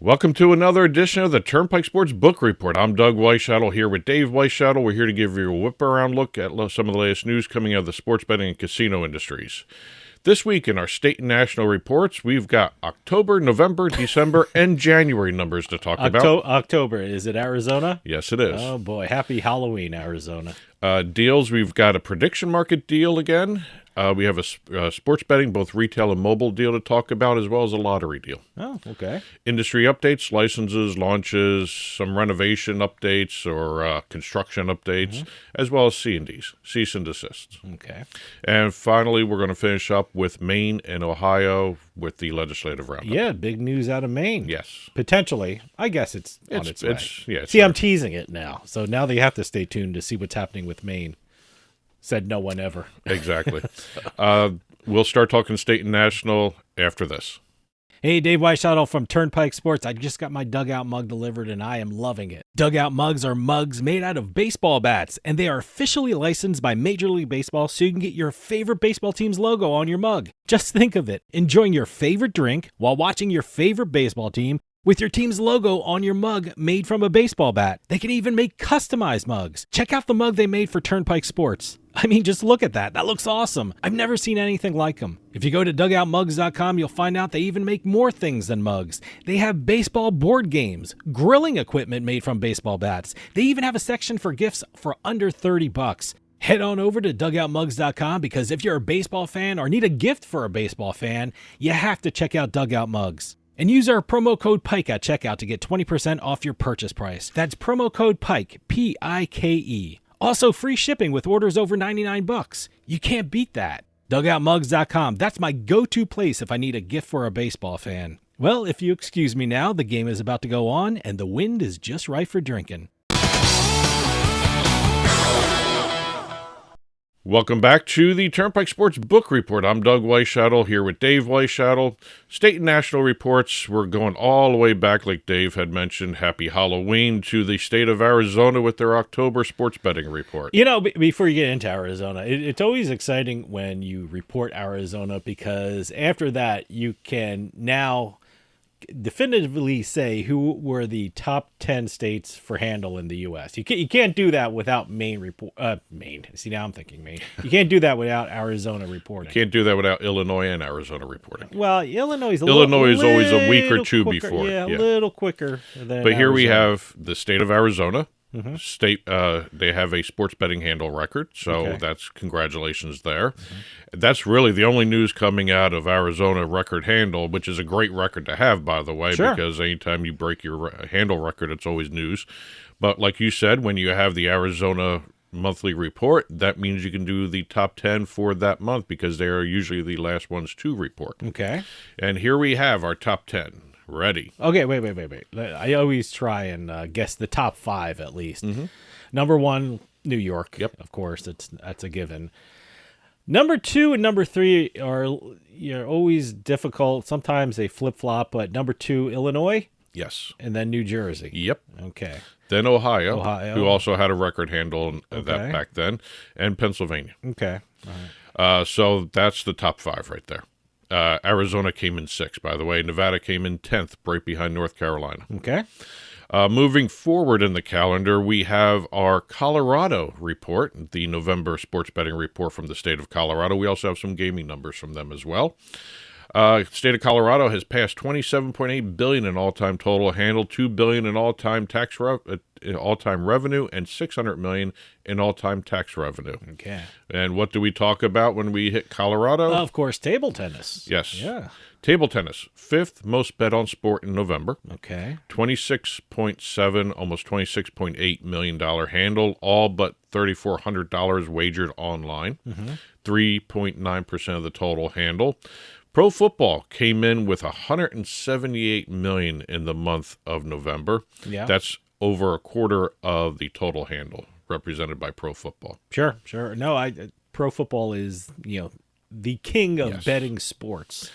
Welcome to another edition of the Turnpike Sports Book Report. I'm Doug Weishuttle here with Dave Weishuttle. We're here to give you a whip-around look at some of the latest news coming out of the sports betting and casino industries. This week in our state and national reports, we've got October, November, December, and January numbers to talk about. October, is it Arizona? Yes, it is. Oh boy, happy Halloween, Arizona. Deals, we've got a prediction market deal again. We have a sports betting, both retail and mobile deal to talk about, as well as a lottery deal. Oh, okay. Industry updates, licenses, launches, some renovation updates or construction updates, as well as C&Ds, cease and desists. Okay. And finally, we're going to finish up with Maine and Ohio with the legislative roundup. Yeah, big news out of Maine. Yes. Potentially. I guess it's on its way. See, I'm teasing it now. So now they have to stay tuned to see what's happening with Maine. Said no one ever. Exactly. We'll start talking state and national after this. Hey, Dave Weishuttle from Turnpike Sports. I just got my dugout mug delivered, and I am loving it. Dugout mugs are mugs made out of baseball bats, and they are officially licensed by Major League Baseball, so you can get your favorite baseball team's logo on your mug. Just think of it, enjoying your favorite drink while watching your favorite baseball team with your team's logo on your mug made from a baseball bat. They can even make customized mugs. Check out the mug they made for Turnpike Sports. I mean, just look at that. That looks awesome. I've never seen anything like them. If you go to dugoutmugs.com, you'll find out they even make more things than mugs. They have baseball board games, grilling equipment made from baseball bats. They even have a section for gifts for under $30. Head on over to dugoutmugs.com because if you're a baseball fan or need a gift for a baseball fan, you have to check out Dugout Mugs. And use our promo code PIKE at checkout to get 20% off your purchase price. That's promo code PIKE, P-I-K-E. Also, free shipping with orders over $99. You can't beat that. DugoutMugs.com. That's my go-to place if I need a gift for a baseball fan. Well, if you excuse me now, the game is about to go on, and the wind is just right for drinking. Welcome back to the Turnpike Sports Book Report. I'm Doug Weishuttle here with Dave Weishuttle. State and national reports, we're going all the way back, like Dave had mentioned. Happy Halloween to the state of Arizona with their October sports betting report. You know, before you get into Arizona, it's always exciting when you report Arizona because after that, you can now definitively say who were the top 10 states for handle in the U.S. You can't do that without Maine. See, now I'm thinking Maine. You can't do that without Arizona reporting. You can't do that without Illinois and Arizona reporting. Well, Illinois is always a week or two quicker, before. Yeah, a little quicker than But here Arizona. we have the state of Arizona. State, they have a sports betting handle record, so that's congratulations there. That's really the only news coming out of Arizona record handle, which is a great record to have, by the way, because anytime you break your handle record, it's always news. But like you said, when you have the Arizona monthly report, that means you can do the top 10 for that month because they are usually the last ones to report. Okay. And here we have our top 10. Ready. Okay, wait. I always try and guess the top 5 at least. Number 1, New York. Yep. Of course, that's a given. Number 2 and number 3 are always difficult. Sometimes they flip-flop, but number 2, Illinois. Yes. And then New Jersey. Yep. Okay. Then Ohio, who also had a record handle that back then, and Pennsylvania. Okay. All right. So that's the top 5 right there. Arizona came in 6th, by the way. Nevada came in 10th, right behind North Carolina. Okay. Moving forward in the calendar, we have our Colorado report, the November sports betting report from the state of Colorado. We also have some gaming numbers from them as well. State of Colorado has passed $27.8 billion in all-time total handle, $2 billion in all-time all-time revenue, and $600 million in all-time tax revenue. Okay. And what do we talk about when we hit Colorado? Of course, table tennis. Yes. Yeah. Table tennis, 5th most bet on sport in November. Okay. $26.7, almost $26.8 million handle, all but $3,400 wagered online. 3.9% of the total handle. Pro football came in with $178 million in the month of November. Yeah. That's over a quarter of the total handle represented by pro football. Sure. No, pro football is, the king of betting sports.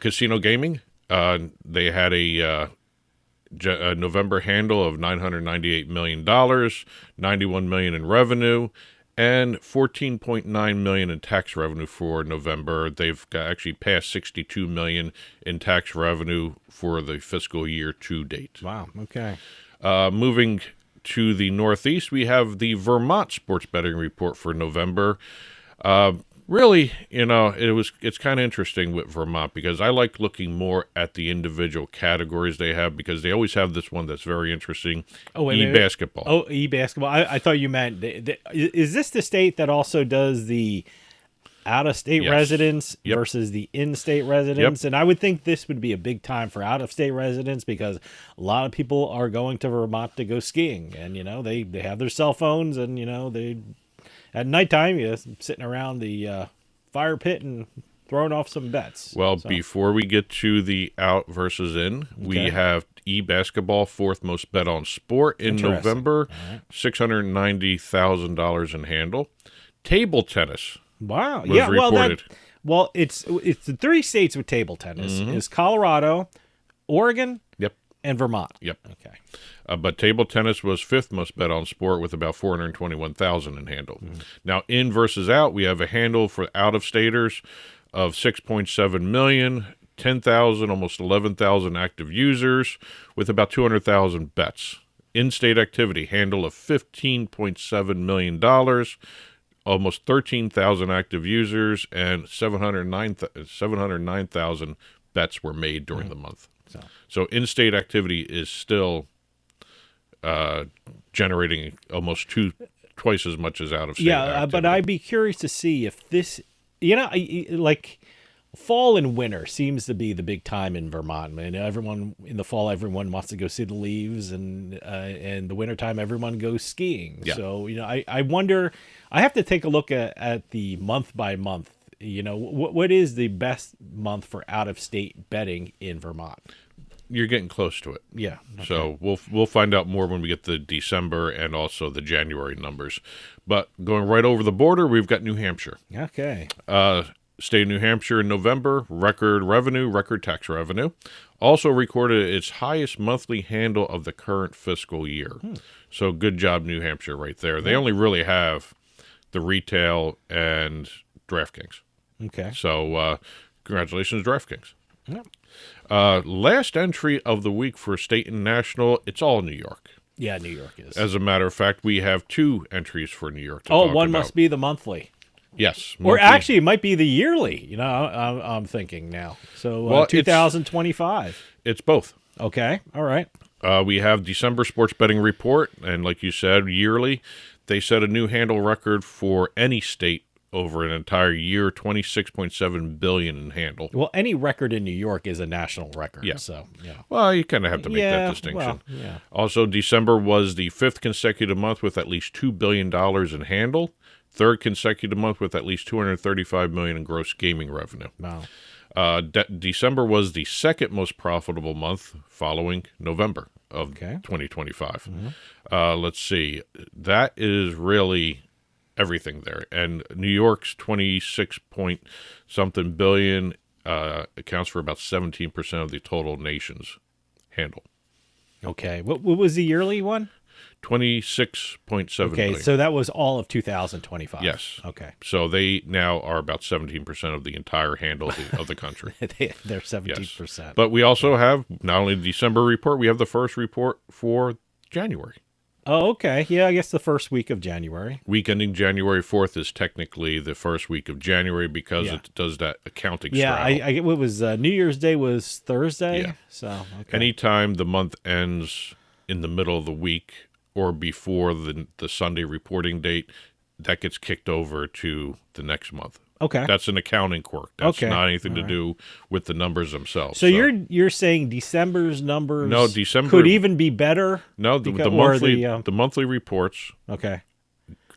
Casino gaming, they had a November handle of $998 million, $91 million in revenue, and $14.9 million in tax revenue for November. They've actually passed $62 million in tax revenue for the fiscal year to date. Wow. Okay. Moving to the Northeast, we have the Vermont sports betting report for November. Really, it's kind of interesting with Vermont because I like looking more at the individual categories they have because they always have this one that's very interesting. E-basketball. Oh, e-basketball. I thought you meant, is this the state that also does the out-of-state residents versus the in-state residents? And I would think this would be a big time for out-of-state residents because a lot of people are going to Vermont to go skiing. And, they have their cell phones and, they... At nighttime, you're sitting around the fire pit and throwing off some bets. Well, before we get to the out versus in, we have e-basketball, fourth most bet on sport in November, $690,000 in handle. Table tennis. Wow. Was reported. It's the three states with table tennis. Is Colorado, Oregon, and Vermont. Yep. Okay. But table tennis was fifth most bet on sport with about $421,000 in handle. Now, in versus out, we have a handle for out-of-staters of 6.7 million, 10,000, almost 11,000 active users with about 200,000 bets. In-state activity, handle of $15.7 million, almost 13,000 active users, and 709,000 bets were made during the month. So in-state activity is still generating almost twice as much as out-of-state activity. But I'd be curious to see if this, like fall and winter seems to be the big time in Vermont. And in the fall, everyone wants to go see the leaves, and the wintertime, everyone goes skiing. Yeah. So, I wonder, I have to take a look at the month by month. What is the best month for out-of-state betting in Vermont? You're getting close to it. Yeah. Okay. So we'll find out more when we get the December and also the January numbers. But going right over the border, we've got New Hampshire. Okay. State of New Hampshire in November, record tax revenue. Also recorded its highest monthly handle of the current fiscal year. So good job, New Hampshire, right there. They only really have the retail and DraftKings. Okay. So congratulations, DraftKings. Yep. Last entry of the week for state and national, it's all New York. Yeah, New York is. As a matter of fact, we have two entries for New York to talk talk one about. Must be the monthly. Yes. Monthly. Or actually, it might be the yearly. I'm thinking now. So 2025. It's both. Okay. All right. We have December sports betting report, and like you said, yearly. They set a new handle record for any state over an entire year, $26.7 billion in handle. Well, any record in New York is a national record. Yeah. So, yeah. Well, you kind of have to make that distinction. Well, yeah. Also, December was the fifth consecutive month with at least $2 billion in handle. Third consecutive month with at least $235 million in gross gaming revenue. Wow. December was the second most profitable month following November of 2025. Let's see. That is really everything there. And New York's 26-point-something billion accounts for about 17% of the total nation's handle. Okay. What was the yearly one? 26.7 billion. So that was all of 2025. Yes. Okay. So they now are about 17% of the entire handle of the country. They're 17%. Yes. But we also have not only the December report, we have the first report for January. Oh, okay. Yeah, I guess the first week of January. Week ending January 4th is technically the first week of January because it does that accounting straddle. Yeah, I get what was New Year's Day was Thursday. Yeah. So, okay. Anytime the month ends in the middle of the week or before the Sunday reporting date, that gets kicked over to the next month. Okay. That's an accounting quirk. That's not anything to do with the numbers themselves. So you're saying December's numbers December could even be better? No, the monthly reports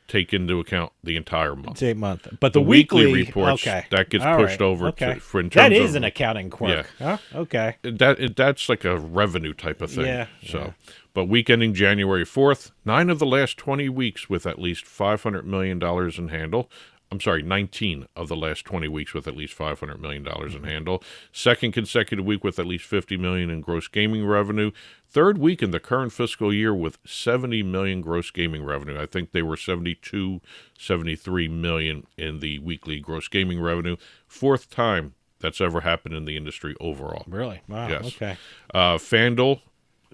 take into account the entire month. Same month. But the weekly reports, that gets pushed over to for in terms that is an accounting quirk. Yeah. Huh? Okay. That's like a revenue type of thing. Yeah. But week ending January 4th, 9 of the last 20 weeks with at least $500 million in handle. 19 of the last 20 weeks with at least $500 million in handle. Second consecutive week with at least $50 million in gross gaming revenue. Third week in the current fiscal year with $70 million gross gaming revenue. I think they were $72, $73 million in the weekly gross gaming revenue. Fourth time that's ever happened in the industry overall. Really? Wow. Yes. Okay. FanDuel,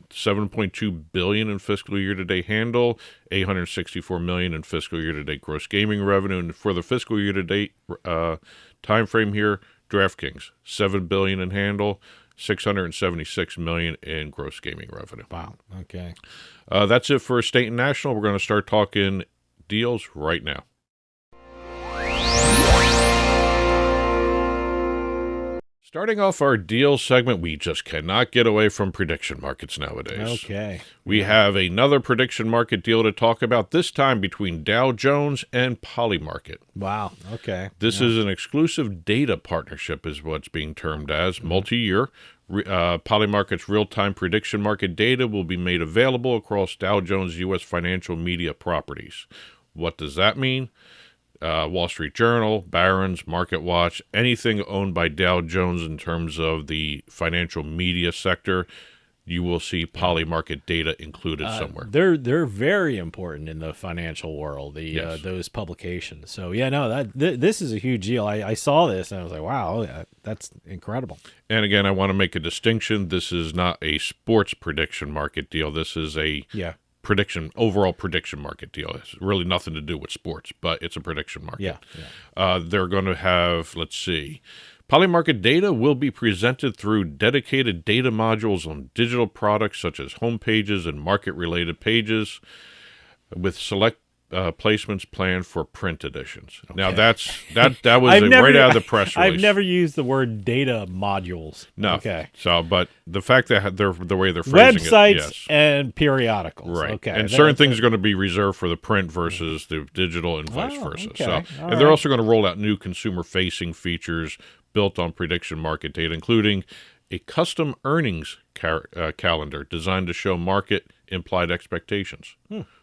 $7.2 billion in fiscal year-to-date handle, $864 million in fiscal year-to-date gross gaming revenue. And for the fiscal year-to-date time frame here, DraftKings, $7 billion in handle, $676 million in gross gaming revenue. Wow. Okay. That's it for state and national. We're going to start talking deals right now. Starting off our deal segment, we just cannot get away from prediction markets nowadays. Okay. We have another prediction market deal to talk about, this time between Dow Jones and Polymarket. Wow. Okay. This is an exclusive data partnership is what's being termed as, multi-year. Polymarket's real-time prediction market data will be made available across Dow Jones U.S. financial media properties. What does that mean? Wall Street Journal, Barron's, MarketWatch, anything owned by Dow Jones in terms of the financial media sector, you will see Polymarket data included somewhere. They're very important in the financial world, Yes. those publications. So, yeah, no, this is a huge deal. I saw this, and I was like, wow, that's incredible. And again, I want to make a distinction. This is not a sports prediction market deal. This is a overall prediction market deal. It's really nothing to do with sports, but it's a prediction market. They're going to have, let's see, Polymarket data will be presented through dedicated data modules on digital products such as home pages and market-related pages, with select placements planned for print editions. Okay. Now that was right out of the press release. I've never used the word data modules. No. Okay. So, but the fact that the way they're phrasing websites it, yes. and periodicals. Right. Okay. And certain things are going to be reserved for the print versus the digital and vice versa. Okay. So, and they're also going to roll out new consumer-facing features built on prediction market data, including a custom earnings calendar designed to show market implied expectations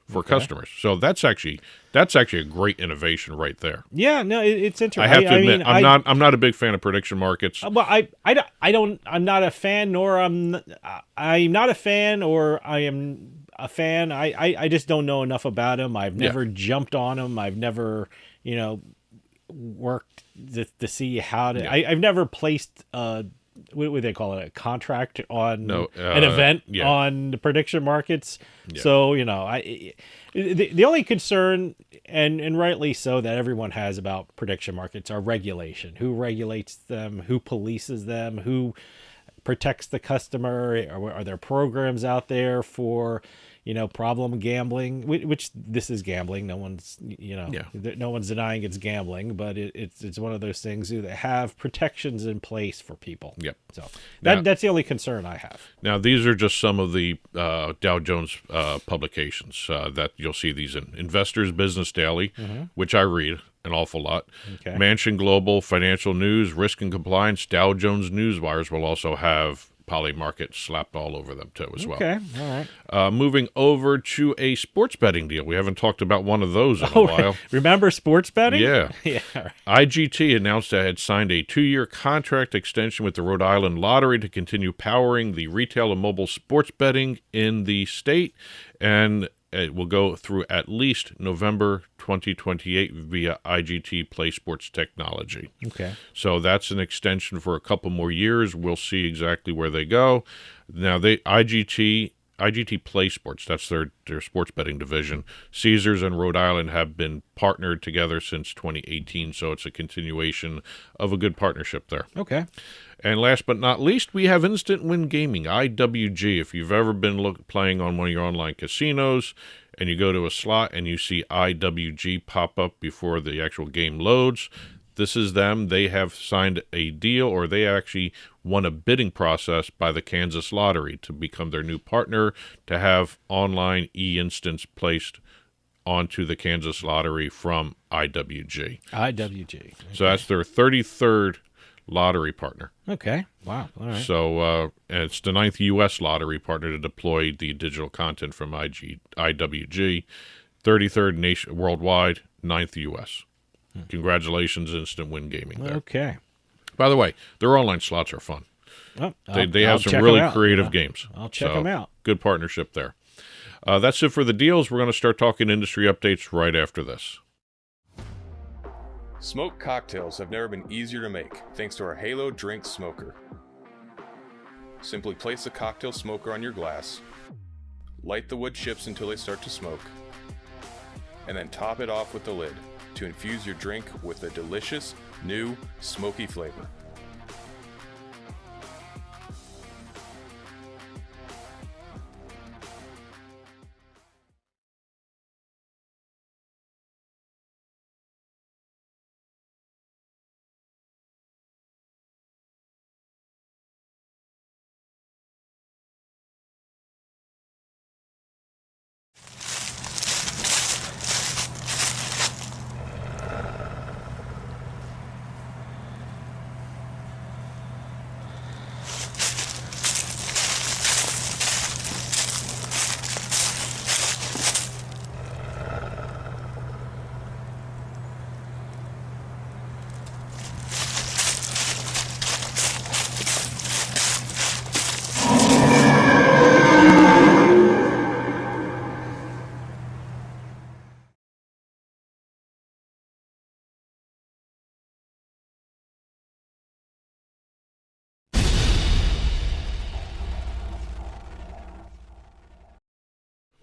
for customers. So that's actually a great innovation right there. Yeah, no, it's interesting. I have to admit, I'm not a big fan of prediction markets. Well, I'm not a fan, nor I'm not a fan, or I am a fan. I just don't know enough about them. I've never jumped on them. I've never, worked to see how to. I've never placed what would they call it? A contract on an event on the prediction markets. Yeah. So, the only concern, and rightly so, that everyone has about prediction markets are regulation. Who regulates them? Who polices them? Who protects the customer? Are there programs out there for, problem gambling, which this is gambling. No one's, no one's denying it's gambling, but it's one of those things that have protections in place for people. Yep. So that's the only concern I have. Now, these are just some of the Dow Jones publications that you'll see these in. Investors Business Daily, which I read an awful lot. Okay. Mansion Global, Financial News, Risk and Compliance, Dow Jones Newswires will also have Polymarket slapped all over them too as well. Okay, all right. Moving over to a sports betting deal. We haven't talked about one of those in a while. Remember sports betting? Yeah. Yeah. IGT announced that it had signed a 2-year contract extension with the Rhode Island Lottery to continue powering the retail and mobile sports betting in the state, and it will go through at least November 2028 via IGT Play Sports technology. Okay. So that's an extension for a couple more years. We'll see exactly where they go. Now, IGT Play Sports, that's their sports betting division. Caesars and Rhode Island have been partnered together since 2018, so it's a continuation of a good partnership there. Okay. And last but not least, we have Instant Win Gaming, IWG. If you've ever been playing on one of your online casinos and you go to a slot and you see IWG pop up before the actual game loads, this is them. They have signed a deal, or they actually won a bidding process by the Kansas Lottery to become their new partner, to have online e-instants placed onto the Kansas Lottery from IWG. IWG. Okay. So that's their 33rd lottery partner. Okay. Wow. All right. So it's the 9th U.S. lottery partner to deploy the digital content from IWG. 33rd nation worldwide, 9th U.S. Congratulations, Instant Win Gaming there. Okay. By the way, their online slots are fun. Well, they have some really creative games. I'll check them out. Good partnership there. That's it for the deals. We're going to start talking industry updates right after this. Smoked cocktails have never been easier to make thanks to our Halo Drink Smoker. Simply place the cocktail smoker on your glass, light the wood chips until they start to smoke, and then top it off with the lid to infuse your drink with a delicious, new, smoky flavor.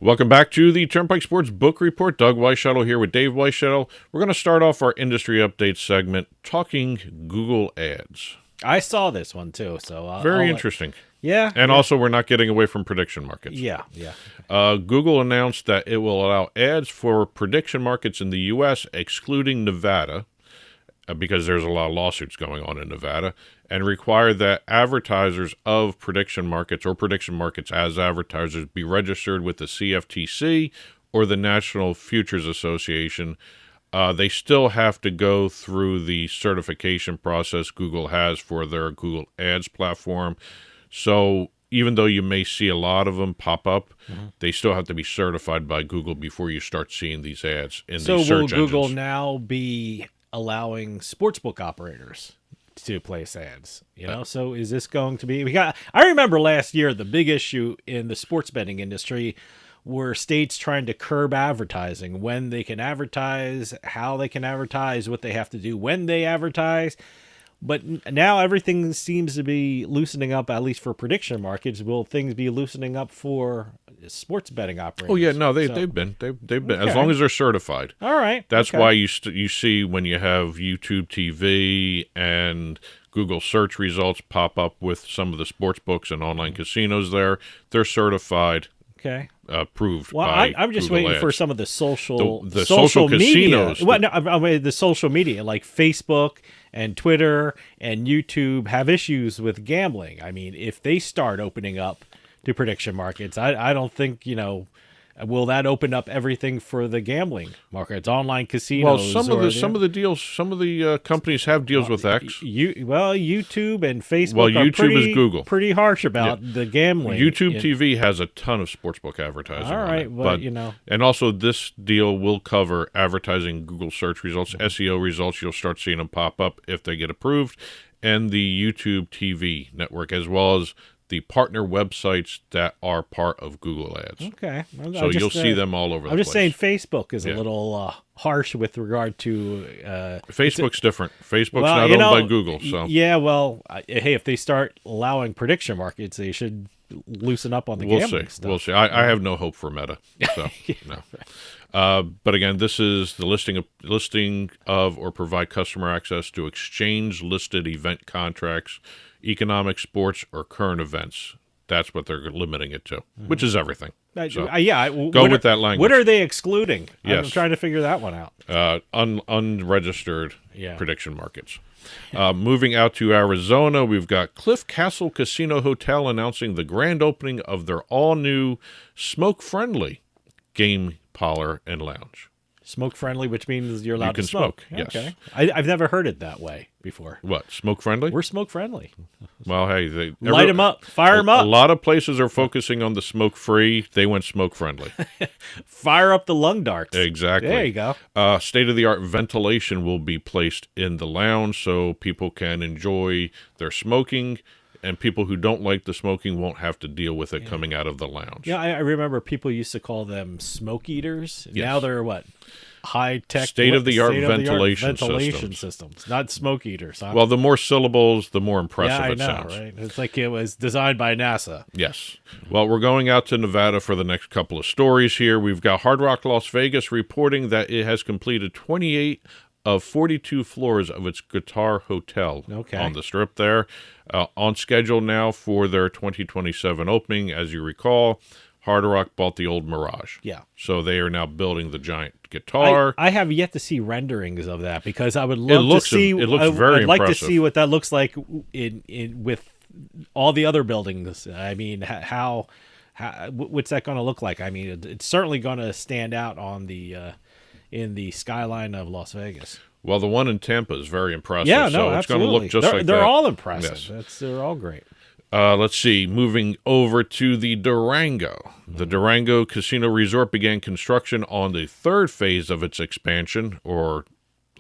Welcome back to the Turnpike Sports Book Report. Doug Weishuttle here with Dave Weishuttle. We're going to start off our industry update segment talking Google Ads. I saw this one too, so very interesting. Yeah, and also we're not getting away from prediction markets. Yeah. Google announced that it will allow ads for prediction markets in the U.S., excluding Nevada, because there's a lot of lawsuits going on in Nevada, and require that advertisers of prediction markets or prediction markets as advertisers be registered with the CFTC or the National Futures Association. They still have to go through the certification process Google has for their Google Ads platform. So even though you may see a lot of them pop up, they still have to be certified by Google before you start seeing these ads in these search engines. So will Google now be allowing sportsbook operators to place ads? So is this going to be? I remember last year the big issue in the sports betting industry were states trying to curb advertising, when they can advertise, how they can advertise, what they have to do when they advertise. But now everything seems to be loosening up, at least for prediction markets. Will things be loosening up for sports betting operators? Oh yeah, no, they've been okay. As long as they're certified. All right, that's why you see when you have YouTube TV and Google search results pop up with some of the sports books and online casinos there, they're certified. Okay. Approved. Well, by I'm just Google waiting Ads. for some of the social social media. casinos. Well, no, I mean, the social media like Facebook and Twitter and YouTube have issues with gambling. I mean, if they start opening up to prediction markets, I don't think will that open up everything for the gambling markets, online casinos? Well, some of the companies have deals with X. YouTube and Facebook. Well, YouTube is Google. Pretty harsh about the gambling. YouTube TV has a ton of sportsbook advertising. All right, but and also this deal will cover advertising Google search results, SEO results. You'll start seeing them pop up if they get approved, and the YouTube TV network, as well as the partner websites that are part of Google Ads. Okay. So you'll see them all over the place. I'm just saying Facebook is a little harsh with regard to... Facebook's different. Facebook's not owned by Google. So yeah, well, hey, if they start allowing prediction markets, they should loosen up on the gambling stuff. We'll see. I have no hope for Meta. So, no. But again, this is the listing of or provide customer access to exchange-listed event contracts, economic, sports, or current events. That's what they're limiting it to, which is everything. So, go with that language. What are they excluding? Yes. I'm trying to figure that one out. Unregistered prediction markets. Moving out to Arizona, we've got Cliff Castle Casino Hotel announcing the grand opening of their all-new smoke-friendly game parlor and lounge. Smoke-friendly, which means you're allowed to smoke. Yes. Okay. I've never heard it that way before. What, smoke-friendly? We're smoke-friendly. Well, hey, light them up, fire them up. A lot of places are focusing on the smoke-free. They went smoke-friendly. Fire up the lung darts. Exactly. There you go. State-of-the-art ventilation will be placed in the lounge so people can enjoy their smoking, and people who don't like the smoking won't have to deal with it coming out of the lounge. Yeah, I remember people used to call them smoke eaters. Yes. Now they're what? High-tech state-of-the-art ventilation systems, not smoke eaters. Huh? Well, the more syllables, the more impressive I it know, sounds. right? It's like it was designed by NASA. Yes. Well, we're going out to Nevada for the next couple of stories here. We've got Hard Rock Las Vegas reporting that it has completed 28 of 42 floors of its Guitar Hotel on the Strip there. On schedule now for their 2027 opening. As you recall, Hard Rock bought the old Mirage. Yeah. So they are now building the giant guitar. I have yet to see renderings of that because I would love to see. It looks very I'd like impressive. to see what that looks like in with all the other buildings. I mean, how what's that going to look like? I mean, it's certainly going to stand out on the in the skyline of Las Vegas. Well, the one in Tampa is very impressive. Yeah, no, so it's going to absolutely. look just like that. They're all impressive. Yes. They're all great. Let's see. Moving over to the Durango. The Durango Casino Resort began construction on the third phase of its expansion, or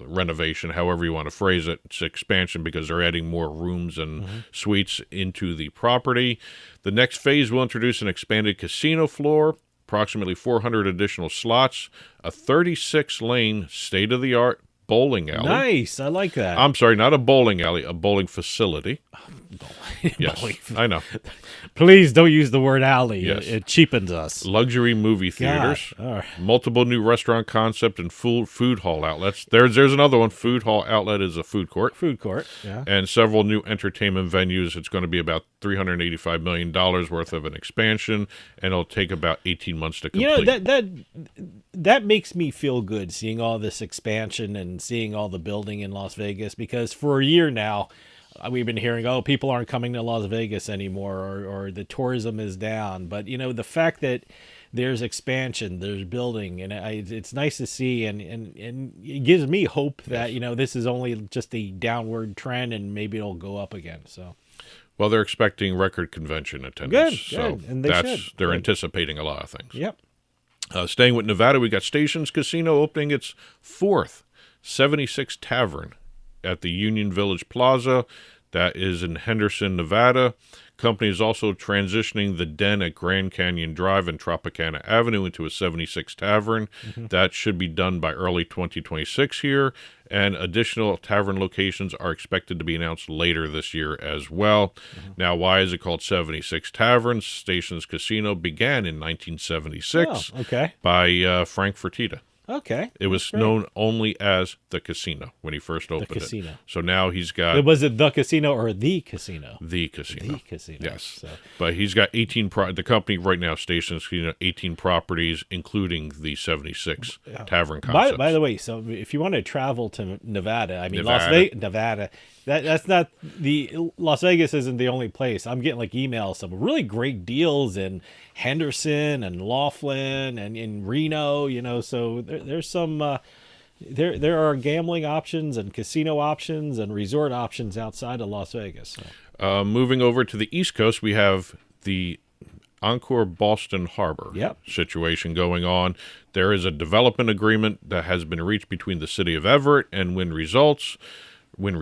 renovation, however you want to phrase it. It's expansion because they're adding more rooms and suites into the property. The next phase will introduce an expanded casino floor, approximately 400 additional slots, a 36-lane state-of-the-art bowling alley. Nice. I like that. I'm sorry, not a bowling alley, a bowling facility. Yes, I know. Please don't use the word alley. Yes. It cheapens us. Luxury movie theaters, All right. multiple new restaurant concept and food hall outlets. There's another one. Food hall outlet is a food court. Food court, yeah. And several new entertainment venues. It's going to be about $385 million worth of an expansion, and it'll take about 18 months to complete. You know, that makes me feel good seeing all this expansion and seeing all the building in Las Vegas, because for a year now, we've been hearing, people aren't coming to Las Vegas anymore, or the tourism is down. But, you know, the fact that there's expansion, there's building, and it's nice to see, and it gives me hope that, you know, this is only just a downward trend and maybe it'll go up again. So, well, they're expecting record convention attendance. Good. And they're anticipating a lot of things. Yep. Staying with Nevada, we got Stations Casino opening its fourth 76 Tavern at the Union Village Plaza. That is in Henderson, Nevada. Company is also transitioning the Den at Grand Canyon Drive and Tropicana Avenue into a 76 Tavern. That should be done by early 2026 here, and additional tavern locations are expected to be announced later this year as well. Now, why is it called 76 Taverns? Stations Casino began in 1976 by Frank Fertitta. Okay. It was known only as the Casino when he first opened it. Casino. So now he's got... Was it the Casino or the Casino? The Casino. The Casino. Yes. So. But he's got 18... the company right now, Stations Casino, 18 properties, including the 76 tavern concepts. By the way, so if you want to travel to Nevada, I mean, Nevada. That's not the... Las Vegas isn't the only place. I'm getting like emails, some really great deals in Henderson and Laughlin and in Reno, you know, so there's some... There are gambling options and casino options and resort options outside of Las Vegas. So. Moving over to the East Coast, we have the Encore Boston Harbor situation going on. There is a development agreement that has been reached between the city of Everett and Wynn Resorts. Yeah,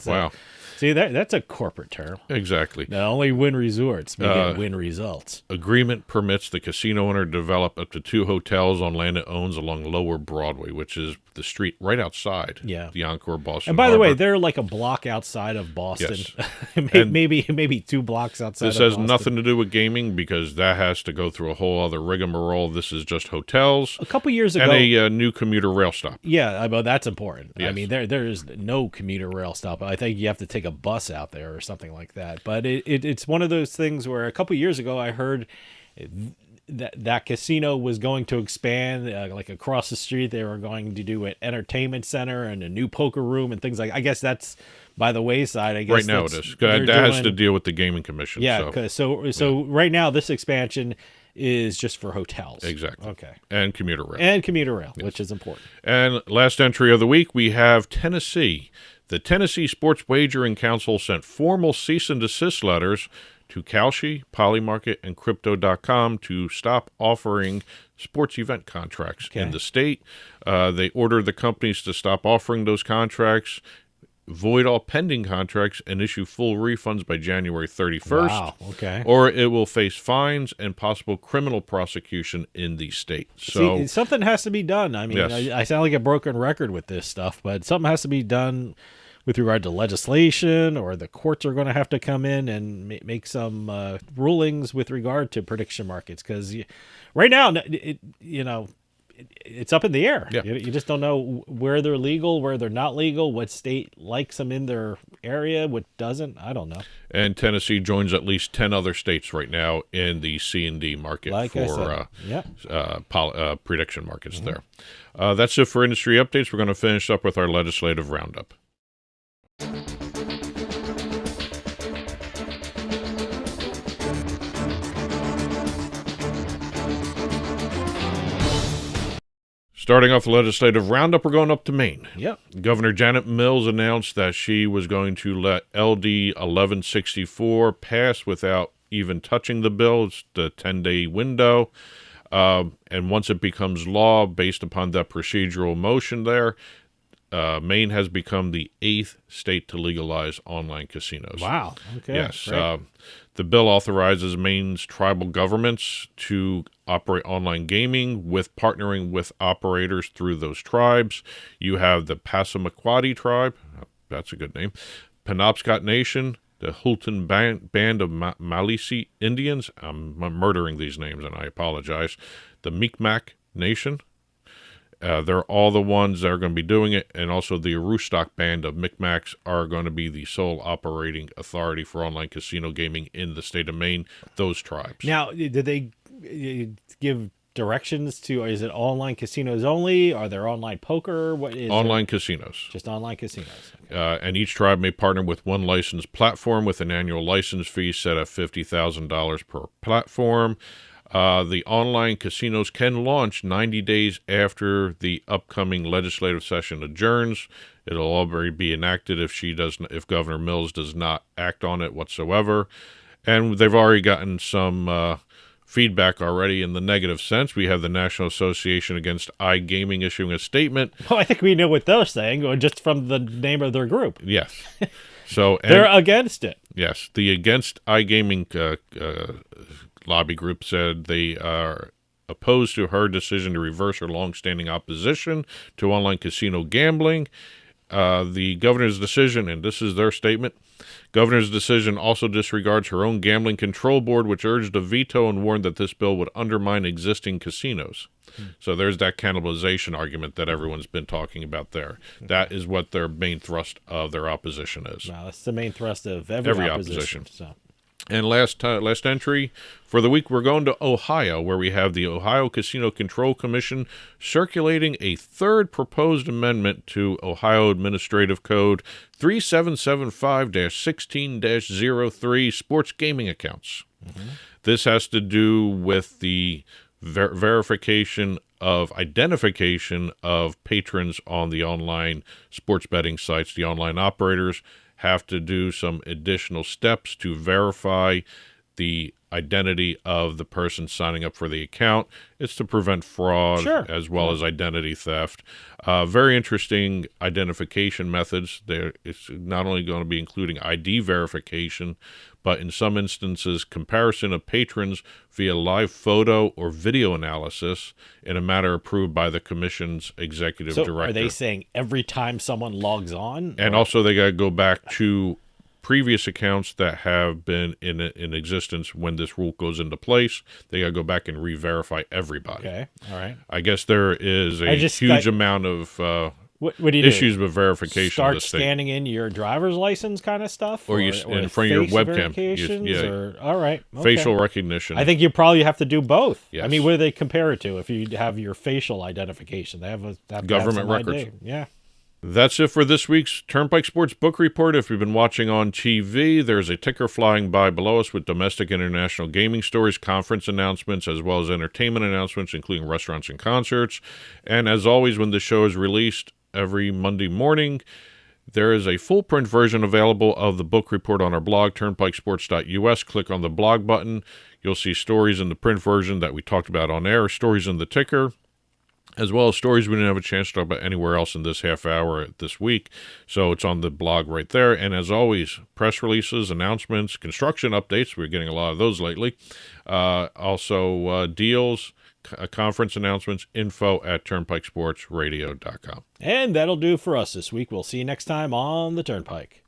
wow. See, that's a corporate term. Exactly. Now, only Wynn Resorts make it Wynn Results. Agreement permits the casino owner to develop up to 2 hotels on land it owns along Lower Broadway, which is the street right outside the Encore Boston And by Harbor. the way, they're like a block outside of Boston. Yes. maybe 2 blocks outside of This Boston. has nothing to do with gaming because that has to go through a whole other rigmarole. This is just hotels. A couple years ago. And a new commuter rail stop. Yeah, well, that's important. Yes. I mean, there's no commuter rail stop. I think you have to take a bus out there or something like that. But it's one of those things where a couple years ago I heard that casino was going to expand, like across the street they were going to do an entertainment center and a new poker room and things like. I guess that's by the wayside. I guess right now it is. That has to deal with the gaming commission. Yeah, so right now this expansion is just for hotels. Exactly. Okay. And commuter rail. Which is important. And last entry of the week, we have Tennessee. The Tennessee Sports Wagering Council sent formal cease and desist letters to Kalshi, Polymarket, and Crypto.com to stop offering sports event contracts in the state. They ordered the companies to stop offering those contracts, void all pending contracts, and issue full refunds by January 31st. Wow, okay. Or it will face fines and possible criminal prosecution in the state. So see, something has to be done. I mean, yes. I sound like a broken record with this stuff, but something has to be done with regard to legislation, or the courts are going to have to come in and make some rulings with regard to prediction markets. Because right now, it's up in the air. Yeah. You just don't know where they're legal, where they're not legal, what state likes them in their area, what doesn't. I don't know. And Tennessee joins at least 10 other states right now in the C&D market for prediction markets there. That's it for industry updates. We're going to finish up with our legislative roundup. Starting off the legislative roundup, we're going up to Maine. Yep. Governor Janet Mills announced that she was going to let LD 1164 pass without even touching the bill. It's the 10-day window. And once it becomes law, based upon that procedural motion there, Maine has become the 8th state to legalize online casinos. Wow. Okay. Yes. The bill authorizes Maine's tribal governments to operate online gaming with partnering with operators through those tribes. You have the Passamaquoddy tribe. That's a good name. Penobscot Nation, the Hulton Band of Maliseet Indians. I'm murdering these names, and I apologize. The Mi'kmaq Nation. They're all the ones that are going to be doing it, and also the Aroostook Band of Micmacs are going to be the sole operating authority for online casino gaming in the state of Maine, those tribes. Now, did they give directions to, is it online casinos only? Are there online poker? What is online casinos? Just online casinos. Okay. And each tribe may partner with one licensed platform with an annual license fee set at $50,000 per platform. The online casinos can launch 90 days after the upcoming legislative session adjourns. It'll already be enacted if Governor Mills does not act on it whatsoever. And they've already gotten some feedback already in the negative sense. We have the National Association Against iGaming issuing a statement. Well, I think we know what they're saying, just from the name of their group. Yes. So they're against it. Yes. The Against iGaming lobby group said they are opposed to her decision to reverse her longstanding opposition to online casino gambling. The governor's decision, and this is their statement, governor's decision also disregards her own gambling control board, which urged a veto and warned that this bill would undermine existing casinos. So there's that cannibalization argument that everyone's been talking about there. That is what their main thrust of their opposition is. Well, that's the main thrust of every opposition. So. And last entry for the week, we're going to Ohio, where we have the Ohio Casino Control Commission circulating a third proposed amendment to Ohio Administrative Code 3775-16-03 sports gaming accounts. Mm-hmm. This has to do with the verification of identification of patrons on the online sports betting sites. The online operators have to do some additional steps to verify the identity of the person signing up for the account. It's to prevent fraud as well as identity theft. Very interesting identification methods. It's not only going to be including ID verification, but in some instances, comparison of patrons via live photo or video analysis in a manner approved by the commission's executive director. Are they saying every time someone logs on? And also they got to go back to previous accounts that have been in existence when this rule goes into place. They got to go back and re-verify everybody. Okay, all right. I guess there is a huge amount of what do you issues do? with verification. Start scanning in your driver's license kind of stuff? Or in front of your webcam. All right. Okay. Facial recognition. I think you probably have to do both. Yes. I mean, what do they compare it to if you have your facial identification? They have government records. ID. Yeah. That's it for this week's Turnpike Sports Book Report. If you've been watching on TV, there's a ticker flying by below us with domestic and international gaming stories, conference announcements, as well as entertainment announcements, including restaurants and concerts. And as always, when the show is released every Monday morning, There is a full print version available of the book report on our blog, turnpikesports.us. Click on the blog button. You'll see stories in the print version that we talked about on air, stories in the ticker, as well as stories we didn't have a chance to talk about anywhere else in this half hour this week. So it's on the blog right there. And as always, press releases, announcements, construction updates. We're getting a lot of those lately. Also deals, conference announcements, info at turnpikesportsradio.com. And that'll do for us this week. We'll see you next time on the Turnpike.